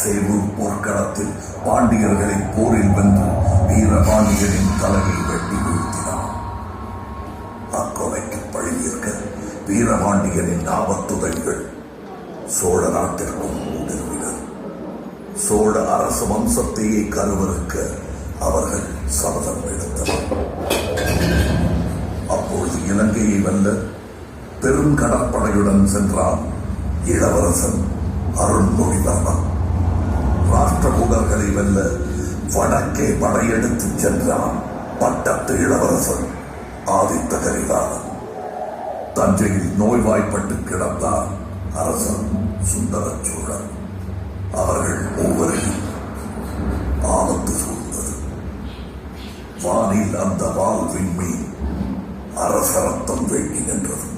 சேவூர் போர்க்களத்தில் பாண்டியர்களின் போரில் வென்று வீரபாண்டியனின் தலையை வெட்டி வீழ்த்தினான். அக்கொலைக்கு பழியேற்க வீரபாண்டியனின் ஆபத்துதவிகள் சோழ நாட்டிற்கும் ஊடுருவினர். சோழ அரச வம்சத்தையே கருவறுக்க அவர்கள் சபதம் எடுத்தனர். அப்பொழுது இலங்கையை வெல்ல பெரும் கடற்படையுடன் சென்றான் இளவரசன் அருண்மொழிவர்மன். ராஷ்டிரகூடர்களை வெல்ல வடக்கே படையெடுத்து சென்றான் பட்டத்து இளவரசன் ஆதித்த கரிகாலன். தஞ்சையில் நோய்வாய்ப்பட்டு கிடந்தார் அரசன் சுந்தர சோழன். அவர்கள் ஒவ்வொருவரையும் ஆபத்து சூழ்ந்தது. வானில் அந்த வால் விண்மீன் அரச ரத்தம் வேண்டி நின்றது.